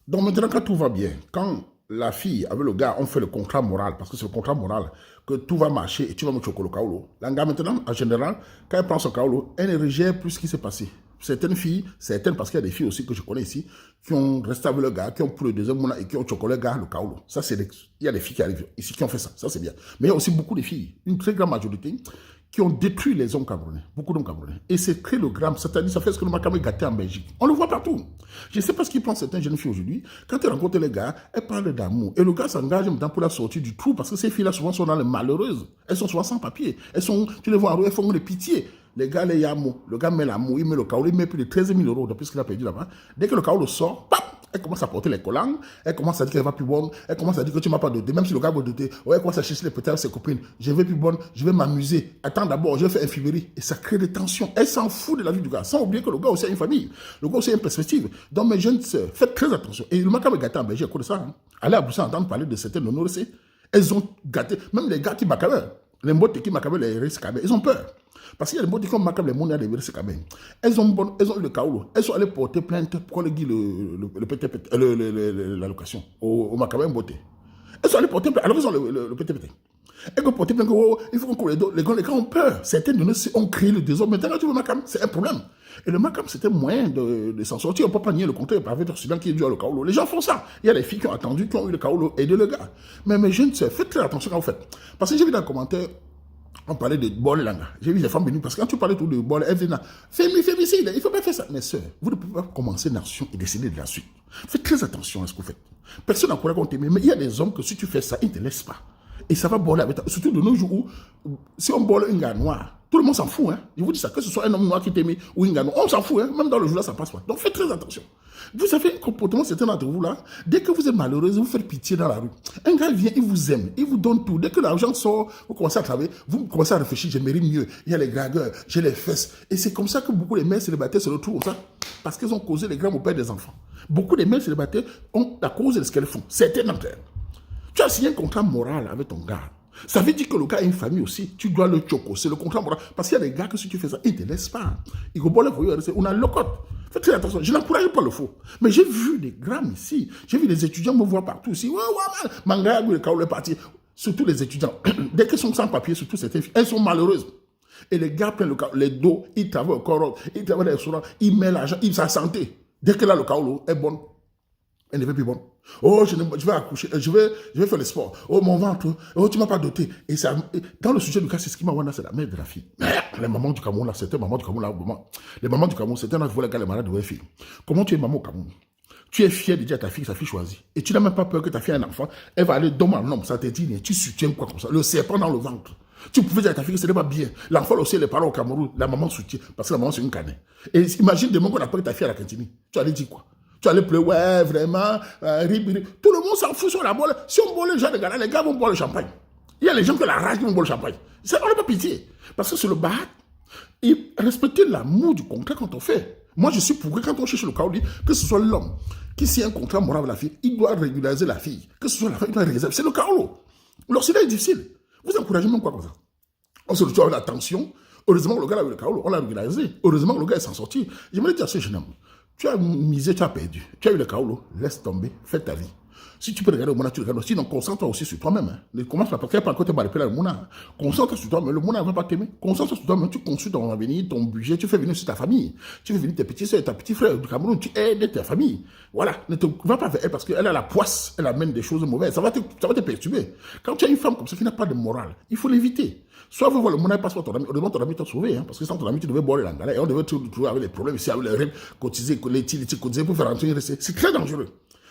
Donc maintenant, quand tout va bien, quand la fille avec le gars ont fait le contrat moral, parce que c'est le contrat moral, que tout va marcher et tu vas me choquer le kaolo. La gars maintenant, en général, quand elle prend son kaolo, elle ne rejette plus ce qui s'est passé. Certaines filles, certaines, parce qu'il y a des filles aussi que je connais ici, qui ont resté avec le gars, qui ont pris le deuxième mois et qui ont choqué le gars, le kaolo. Ça, il y a des filles qui arrivent ici qui ont fait ça. Ça, c'est bien. Mais il y a aussi beaucoup de filles, une très grande majorité, qui ont détruit les hommes camerounais, beaucoup d'hommes camerounais. Et c'est très le gramme, c'est-à-dire ça fait ce que le macam est gâté en Belgique. On le voit partout. Je ne sais pas ce qu'ils pensent certaines jeunes filles aujourd'hui. Quand elles rencontrent les gars, elles parlent d'amour. Et le gars s'engage maintenant pour la sortir du trou parce que ces filles-là souvent sont dans les malheureuses. Elles sont souvent sans papier. Tu les vois en rue, elles font de pitié. Les gars, les yamo, le gars met l'amour, il met le kaolo, il met plus de 13 000 euros depuis ce qu'il a perdu là-bas. Dès que le kaolo sort, pap, elle commence à porter les collants, elle commence à dire qu'elle va plus bonne, elle commence à dire que tu m'as pas doté, même si le gars va doter, ouais, elle commence à chercher les petits à ses copines, je vais plus bonne, je vais m'amuser, attends d'abord, je vais faire infirmerie, et ça crée des tensions, elle s'en fout de la vie du gars, sans oublier que le gars aussi a une famille, le gars aussi a une perspective. Donc mes jeunes sœurs, faites très attention, et le macam est gâté en Belgique à cause de ça, hein. Allez à Bruxelles entendre parler de certaines honorées, elles ont gâté, même les gars qui m'accabent, les mots qui m'accabent, les risques, ils ont peur. Parce qu'il y a des mots qui ont marqué les monnaies de virus quand même. Elles ont eu le kaolo. Elles sont allées porter plainte pour qu'on guide la location au Macabin Beauté. Elles sont allées porter plainte. Alors, elles ont le PTPT. Elles ont porté plainte. Oh, il faut qu'on coule les dos. Les gars ont peur. Certaines de nous ont créé le désordre. Maintenant, tu vois, Macam, c'est un problème. Et le Macam, c'était moyen de s'en sortir. On ne peut pas nier le contraire par avec l'Occident qui est dû à le kaolo. Les gens font ça. Il y a des filles qui ont attendu, qui ont eu le kaolo et de le gars. Mais je ne sais, faites très attention quand vous faites. Parce que j'ai vu dans le commentaire, on parlait de bol langa. J'ai vu les femmes venir parce que quand tu parlais tout de bol, elles venaient. Fémicide, il ne faut pas faire ça. Mes soeurs, vous ne pouvez pas commencer une action et décider de la suite. Faites très attention à ce que vous faites. Personne n'a quoi t'aimer, mais il y a des hommes que si tu fais ça, ils ne te laissent pas. Et ça va boler avec toi. Surtout de nos jours où, si on bole un gars noir, tout le monde s'en fout. Hein. Je vous dis ça, que ce soit un homme noir qui t'aime ou un gars noir, on s'en fout. Hein. Même dans le jour là, ça passe pas. Donc faites très attention. Vous avez un comportement, certains d'entre vous là, dès que vous êtes malheureuse, vous faites pitié dans la rue. Un gars vient, il vous aime, il vous donne tout. Dès que l'argent sort, vous commencez à travailler, vous commencez à réfléchir, je mérite mieux. Il y a les gragueurs, j'ai les fesses. Et c'est comme ça que beaucoup de mères célibataires se retrouvent ça, parce qu'elles ont causé les grammes au père des enfants. Beaucoup de mères célibataires ont la cause de ce qu'elles font. Certaines d'entre elles. Tu as signé un contrat moral avec ton gars. Ça veut dire que le gars a une famille aussi. Tu dois le choco. C'est le contrat moral. Parce qu'il y a des gars que si tu fais ça, ils ne te laissent pas. Ils vont le voir. On a le code. Faites très attention. Je n'encourage pas le faux. Mais j'ai vu des grammes ici. J'ai vu des étudiants me voir partout ici. Ouais, Manga, le cas où est parti. Surtout les étudiants. Dès qu'elles sont sans papier, surtout certaines filles, elles sont malheureuses. Et les gars prennent les dos, ils travaillent au corps, ils travaillent dans les restaurants, ils mettent l'argent, ils sa santé. Dès que là, le kaolo est bon, elle ne veut plus bon. Oh, je vais accoucher, je vais faire le sport. Oh, mon ventre, oh, tu ne m'as pas doté. Et ça, dans le sujet du cas, c'est ce qui m'a dit, c'est la mère de la fille. Les mamans du Cameroun, là, c'était maman du Cameroun, là, les mamans du Cameroun, c'était notre les malades de leur fille. Comment tu es maman au Cameroun? Tu es fier de dire à ta fille, sa fille choisie. Et tu n'as même pas peur que ta fille ait un enfant. Elle va aller dans un homme, ça te dit, tu soutiens quoi comme ça? Le serpent dans le ventre. Tu pouvais dire à ta fille que ce n'est pas bien. L'enfant aussi, les parents au Cameroun, la maman soutient. Parce que la maman, c'est une canette. Et imagine demain qu'on appelle ta fille à la cantine. Tu allais dire quoi? Tu allais pleurer, ouais, vraiment, tout le monde s'en fout sur la bolle. Si on boit les gens de Ghana, les gars vont boire le champagne. Il y a les gens qui ont la rage qui vont boire le champagne. On n'a pas pitié. Parce que c'est le bar. Et respecter l'amour du contrat quand on fait. Moi, je suis pour que quand on cherche le kaoli, que ce soit l'homme qui signe un contrat moral avec la fille, il doit régulariser la fille. Que ce soit la fille, il doit régulariser. C'est le kaolo. L'Occident est difficile. Vous encouragez même quoi comme ça? On se retrouve avec la tension. Heureusement, le gars a eu le kaolo, on l'a régularisé. Heureusement, le gars est s'en sorti. J'aimerais dire à ce jeune homme, tu as misé, tu as perdu. Tu as eu le kaolo, laisse tomber, fais ta vie. Si tu peux regarder au Mouna, tu regardes. Sinon, concentre-toi aussi sur toi-même. Hein. Commence à partir par côté de le Mouna. Concentre-toi sur toi-même. Le Mouna ne va pas t'aimer. Concentre-toi sur toi-même. Tu consultes ton avenir, ton budget. Tu fais venir sur ta famille. Tu fais venir tes petits soeurs, ta petite frère du Cameroun. Tu aides ta famille. Voilà. Ne te va pas vers elle parce qu'elle a la poisse. Elle amène des choses mauvaises. Ça va te perturber. Quand tu as une femme comme ça qui n'a pas de morale, il faut l'éviter. Soit vous voyez le Mouna passe par ton ami. Heureusement, ton ami t'a sauvé. Hein, parce que sans ton ami, tu devais boire l'angala. Et on devait te trouver avec les problèmes ici, avec les règles cotisées, les titres cotisés pour faire rentrer. C'est très dangereux.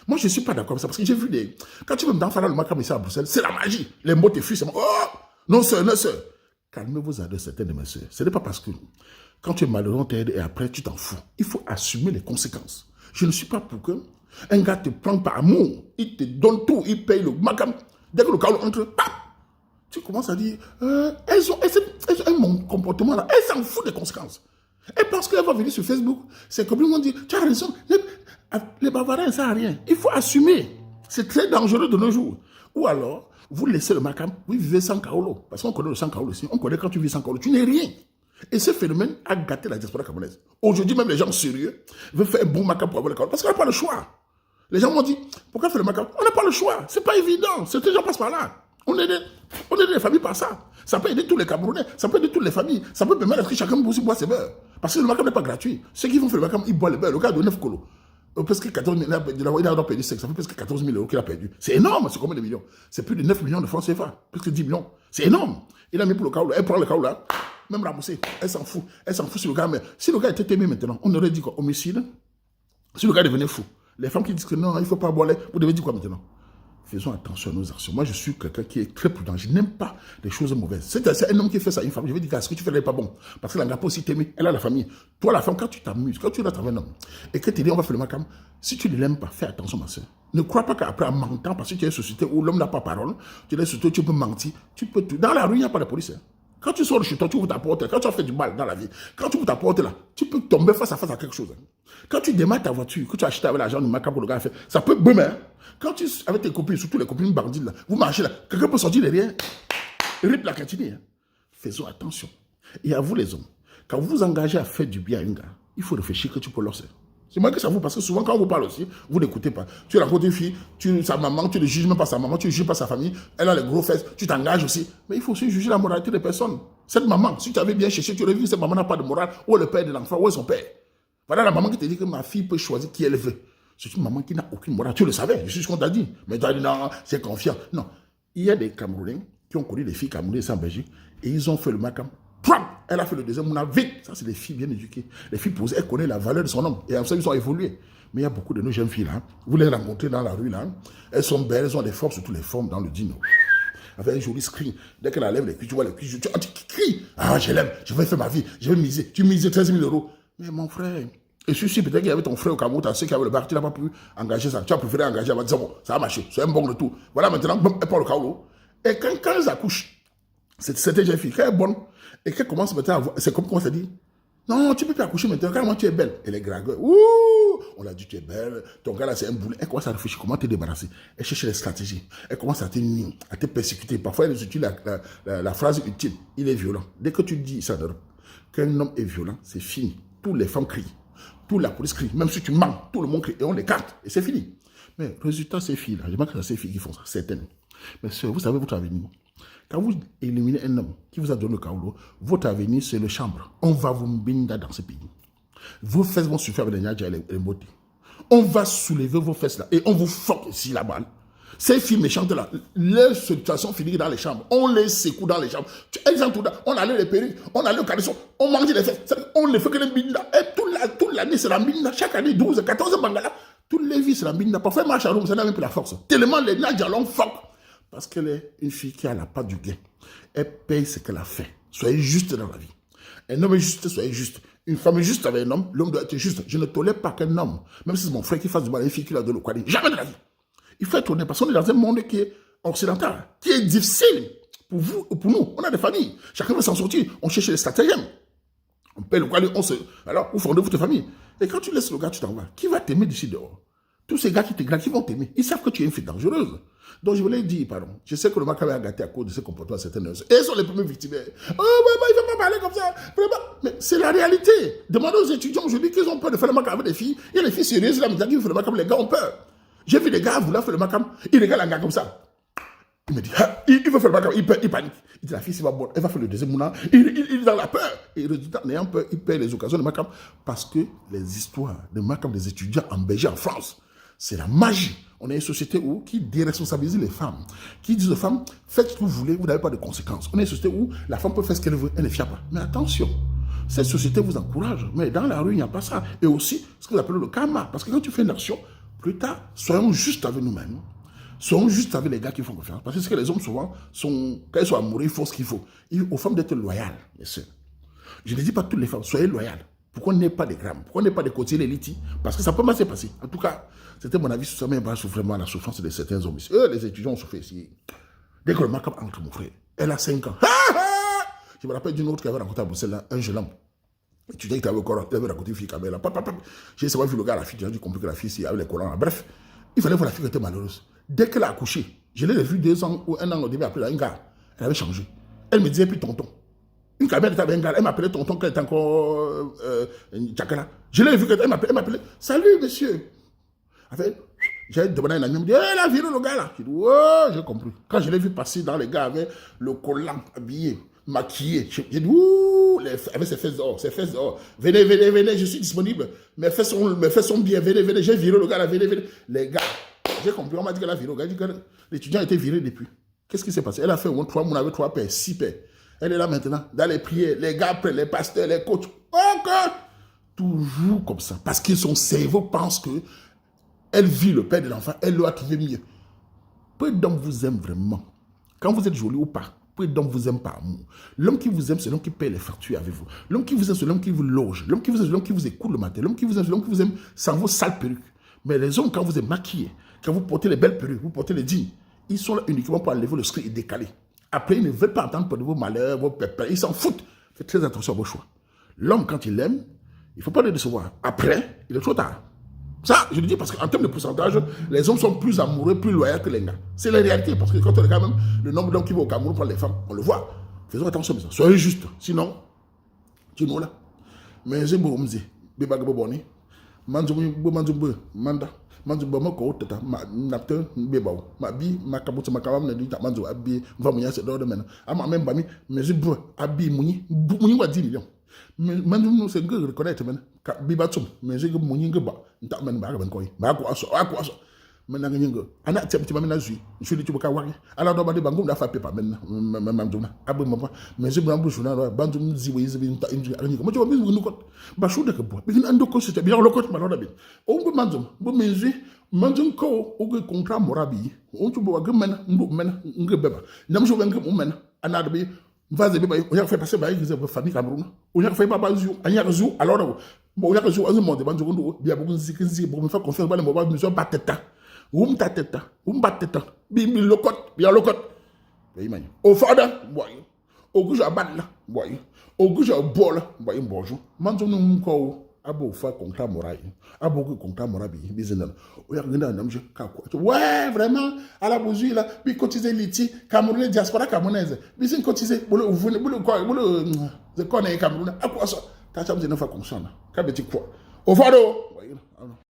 Moi, je ne suis pas d'accord avec ça, parce que j'ai vu des... Quand tu veux me dans le macam ici à Bruxelles, c'est la magie. Les mots te fuient, c'est... Oh, non, sœur, non, sœur. Calmez-vous à deux, certaines de mes sœurs. Ce n'est pas parce que quand tu es malheureux, on t'aide et après, tu t'en fous. Il faut assumer les conséquences. Je ne suis pas pour que un gars te prenne par amour, il te donne tout, il paye le macam. Dès que le calme entre, paf, tu commences à dire, elles ont un comportement là, elles s'en foutent des conséquences. Et parce qu'elle va venir sur Facebook, c'est comme ils vont dire, tu as raison, les Bavariens, ça n'a rien. Il faut assumer. C'est très dangereux de nos jours. Ou alors, vous laissez le macam, vous vivez sans kaolo. Parce qu'on connaît le sans kaolo aussi. On connaît quand tu vis sans kaolo, tu n'es rien. Et ce phénomène a gâté la diaspora camerounaise. Aujourd'hui, même les gens sérieux veulent faire un bon macam pour avoir le kaolo. Parce qu'on n'a pas le choix. Les gens m'ont dit, pourquoi faire le macabre? On n'a pas le choix. C'est pas évident. Ces gens passent par là. On aide les familles par ça. Ça peut aider tous les Camerounais. Ça peut aider toutes les familles. Ça peut permettre que chacun aussi boit ses beurres. Parce que le macabre n'est pas gratuit. Ceux qui vont faire le macabre, ils boivent le beurre. Le gars de 9 colos. Presque 14 000, il a perdu 5, ça fait presque 14 000 € qu'il a perdu. C'est énorme, c'est combien de millions? C'est plus de 9 millions de francs CFA, presque 10 millions. C'est énorme. Il a mis pour le cas, elle prend le cas là, même remboursé, elle s'en fout sur le gars. Mais si le gars était aimé maintenant, on aurait dit quoi? Homicide. Si le gars devenait fou, les femmes qui disent que non, il ne faut pas boire, vous devez dire quoi maintenant? Faisons attention à nos actions. Moi, je suis quelqu'un qui est très prudent. Je n'aime pas les choses mauvaises. C'est un homme qui fait ça à une femme. Je vais dire, ce que tu fais là n'est pas bon. Parce que la gars peut aussi t'aimer. Elle a la famille. Toi, la femme, quand tu t'amuses, quand tu es là avec un homme, et que tu dis, on va faire le macam, si tu ne l'aimes pas, fais attention, ma soeur. Ne crois pas qu'après, en mentant, parce que tu es une société où l'homme n'a pas parole, tu es une société où tu peux mentir, tu peux tout. Dans la rue, il n'y a pas de police. Hein. Quand tu sors de chez toi, tu ouvres ta porte. Quand tu as fait du mal dans la vie, quand tu ouvres ta porte là, tu peux tomber face à quelque chose. Hein. Quand tu démarres ta voiture, que tu as acheté avec l'argent du macabre pour le gars fait, ça peut boomer. Hein. Quand tu, avec tes copines, surtout les copines bandites, là, vous marchez là, quelqu'un peut sortir derrière, rip la cantine. Hein. Faisons attention. Et à vous les hommes, quand vous vous engagez à faire du bien à une gars, il faut réfléchir que tu peux l'osser. C'est moi que ça vous, parce que souvent quand on vous parle aussi, vous n'écoutez pas. Tu rencontres une fille, sa maman, tu ne juges même pas sa maman, tu ne juges pas sa famille, elle a les gros fesses, tu t'engages aussi. Mais il faut aussi juger la moralité des personnes. Cette maman, si tu avais bien cherché, tu aurais vu cette maman n'a pas de morale, ou le père de l'enfant, ou son père. Voilà la maman qui te dit que ma fille peut choisir qui elle veut. C'est une maman qui n'a aucune morale. Tu le savais, je sais ce qu'on t'a dit. Mais tu as dit non, c'est confiant. Non. Il y a des Camerounais qui ont connu des filles camerounaises en Belgique et ils ont fait le macam. Elle a fait le deuxième, on a vite. Ça, c'est des filles bien éduquées. Les filles posées, elles connaissent la valeur de son homme. Et en ça, ils ont évolué. Mais il y a beaucoup de nos jeunes filles là. Vous les rencontrez dans la rue là. Elles sont belles, elles ont des formes, surtout les formes dans le dîner. Avec un joli screen. Dès qu'elle enlève les cuisses, tu vois les cuisses, tu cries. Ah, je l'aime, je vais faire ma vie, je vais miser. Tu mises 13 000 €. Mais mon frère. Et si peut-être qu'il y avait ton frère au Cameroun, tu as ceux qui avaient le bar, tu n'as pas pu engager ça. Tu as préféré engager, elle va dire, bon, ça a marché, c'est un bon de tout. Voilà, maintenant, elle prend le Cameroun. Et quand elles accouchent, cette jeune fille, quand elle est bonne, et qu'elle commence maintenant à voir, c'est comme ça dit, non, tu ne peux pas accoucher maintenant, carrément tu es belle. Elle est gragueuse. Ouh, on a dit tu es belle, ton gars là c'est un boulet. Elle commence à réfléchir, comment te débarrasser. Elle cherche les stratégies. Elle commence à te persécuter. Parfois elle utilise la phrase utile, il est violent. Dès que tu dis ça, qu'un homme est violent, c'est fini. Toutes les femmes crient. Toute la police crie, même si tu mens, tout le monde crie, et on l'écarte, et c'est fini. Mais résultat, ces filles-là, je pense que c'est ces filles qui font ça, certaines. Mais vous savez votre avenir. Quand vous éliminez un homme qui vous a donné le kaolo, votre avenir, c'est le chambre. On va vous mbinda dans ce pays. Vos fesses vont suffire avec les nyadja et les mbotés. On va soulever vos fesses là, et on vous fuck ici la balle. Ces filles méchantes là, leur situation finit dans les chambres. On les secoue dans les chambres. Exemple, on allait les perruques, on allait au caleçon, on mange les fesses. On les fait que les binda. Et toute l'année, c'est la binda. Chaque année, 12, 14 bangala. Toutes les vies, c'est la binda. Parfois, elle marche à l'homme, ça n'a même plus la force. Tellement les nadja l'ont fuck. Parce qu'elle est une fille qui a la part du gain. Elle paye ce qu'elle a fait. Soyez juste dans la vie. Un homme est juste, soyez juste. Une femme est juste avec un homme, l'homme doit être juste. Je ne tolère pas qu'un homme, même si c'est mon frère qui fasse du mal à une fille qui l'a donné le quoi. Jamais de la vie. Il faut être honnête parce qu'on est dans un monde qui est occidental, qui est difficile pour vous ou pour nous. On a des familles. Chacun veut s'en sortir. On cherche les stratagèmes. On paie le quoi, alors, vous fondez votre famille. Et quand tu laisses le gars, tu t'en vas. Qui va t'aimer d'ici dehors? Tous ces gars qui te grattent, qui vont t'aimer. Ils savent que tu es une fille dangereuse. Donc je voulais dire, pardon, je sais que le macabre a gâté à cause de ses comportements à certaines heures. Et ils sont les premiers victimes. Oh, maman, il ne faut pas parler comme ça. Vraiment. Mais c'est la réalité. Demandez aux étudiants aujourd'hui qu'ils ont peur de faire le macabre avec des filles. Il y a des filles sérieuses là, qui font le macabre, les gars ont peur. J'ai vu des gars vouloir faire le macabre. Il regarde un gars comme ça. Il me dit, il veut faire le macabre, il panique. Il dit, la fille, c'est pas bonne. Elle va faire le deuxième mouna. Il est dans la peur. Et résultat, n'ayant peur, il perd les occasions de macabre. Parce que les histoires de macabre des étudiants en Belgique, en France, c'est la magie. On est une société qui déresponsabilise les femmes, qui disent aux femmes, faites ce que vous voulez, vous n'avez pas de conséquences. On est une société où la femme peut faire ce qu'elle veut, elle ne fie pas. Mais attention, cette société vous encourage, mais dans la rue, il n'y a pas ça. Et aussi, ce que vous appelez le karma. Parce que quand tu fais une action, plus tard, soyons justes avec nous-mêmes. Soyons justes avec les gars qui font confiance. Parce que ce que les hommes, souvent, quand ils sont amoureux, ils font ce qu'il faut. Aux femmes d'être loyales, bien sûr. Je ne dis pas toutes les femmes, soyez loyales. Pourquoi on n'est pas des grammes? Pourquoi on n'est pas des côtiers l'élite? Parce que ça peut mal se passer. En tout cas, c'était mon avis sur ça, mais pas vraiment la souffrance de certains hommes. Les étudiants ont souffert ici. Dès que le macabre entre mon frère, elle a 5 ans. Je me rappelle d'une autre qui avait rencontré à Bruxelles, un jeune homme. Étudiant qui avait encore, il avait raconté une fille qui avait là. J'ai seulement vu le gars, la fille, j'ai compris que la fille, avait les collants. Bref, il fallait voir la fille qui était malheureuse. Dès qu'elle a accouché, je l'ai vue 2 ans ou 1 an au début après, là, une gars, elle avait changé. Elle me disait plus tonton. Une caméra était avec un gars, elle m'appelait tonton quand elle était encore Tchakala. Je l'ai vu, elle m'appelait, salut monsieur. Elle fait, J'ai demandé à un ami, il me dit, elle a viré le gars là. J'ai dit, ouais, j'ai compris. Quand je l'ai vu passer dans les gars avec le collant habillé, maquillé, j'ai dit, ouh, avec ses fesses dehors, venez, venez, venez, je suis disponible. Mes fesses sont bien, venez, venez, j'ai viré le gars là, venez, venez. Les gars, j'ai compris, on m'a dit qu'elle a viré le gars, j'ai dit que l'étudiant a été viré depuis. Qu'est-ce qui s'est passé? Elle a fait 3 mois avec 3 paires, 6 paires. Elle est là maintenant, dans les prières, les gars après, les pasteurs, les coachs, encore. Toujours comme ça. Parce que son cerveau pense que elle vit le père de l'enfant, elle doit trouver mieux. Peu d'hommes vous aiment vraiment. Quand vous êtes joli ou pas, peu d'hommes vous aiment par amour. L'homme qui vous aime, c'est l'homme qui paie les factures avec vous. L'homme qui vous aime, c'est l'homme qui vous loge. L'homme qui vous aime, c'est l'homme qui vous écoute le matin. L'homme qui vous aime, c'est l'homme qui vous aime sans vos sales perruques. Mais les hommes, quand vous êtes maquillés, quand vous portez les belles perruques, vous portez les dignes, ils sont là uniquement pour enlever le script et décaler. Après, ils ne veulent pas entendre parler de vos malheurs, vos pépins. Ils s'en foutent. Faites très attention à vos choix. L'homme, quand il aime, il ne faut pas le décevoir. Après, il est trop tard. Ça, je le dis parce qu'en termes de pourcentage, les hommes sont plus amoureux, plus loyaux que les gars. C'est la réalité, parce que quand on regarde même le nombre d'hommes qui vont au Cameroun prendre les femmes, on le voit. Faisons attention à ça. Soyez juste. Sinon, tu nous là. Mais je me dis, bébé boni, manjumbe, manda, manjumbe mako tata, ma napte bébao, ma bi, ma kabuta makawam ne dit manjo abi, va mouya c'est d'ordre maintenant. Ama même bami, mais je bois abi mouni wa 10 millions. Mais manjum c'est que reconnaître maintenant. Bibatum, mais j'ai que mouni que ba, nta men ba ben koy, ba ko aso. Maintenant nga ana tiam tiam na zui, je suis dit tu ka wari. Alors do ba de bangum da fa pepa men manjum abu mama, mais je blanc bouche na banjum ziwe ziwe nta inji ani ko. Mo jo bi nu ko ba shu de ko bo. Bi ando ko c'était bien le ko ma do bi. O ngo manjum, bo menji manjum ko o go contrat morabi. On tu bo ga men mbo men nga beba. Ndam jo nga men ana do bi vas-y, on a fait passer par exemple famille Cameroun. On a fait pas passer, on a joué alors bon on a joué un monde ban jogondo bien beaucoup zikinzi bon me faire confiance ba le mobile nous pas teta. Ta teta, ba teta. Bi lokot, bien lokot. Bay man. Au fada, boy. Au gouja badla, boy. Au gouja bol, boy bonjour. Manzo nous ko abo fa contrat moral. Abo ko contrat moral bi business. O ya ngenda ndam je ka ko. Ouais, vraiment à la bougie là, bi cotiser liti Camerounais diaspora camerounaise. Bi sin cotiser bolo vous bolo quoi bolo je connais Cameroun. À quoi ça? Ta cham je ne fa conscience. Ka beti quoi? Au fado.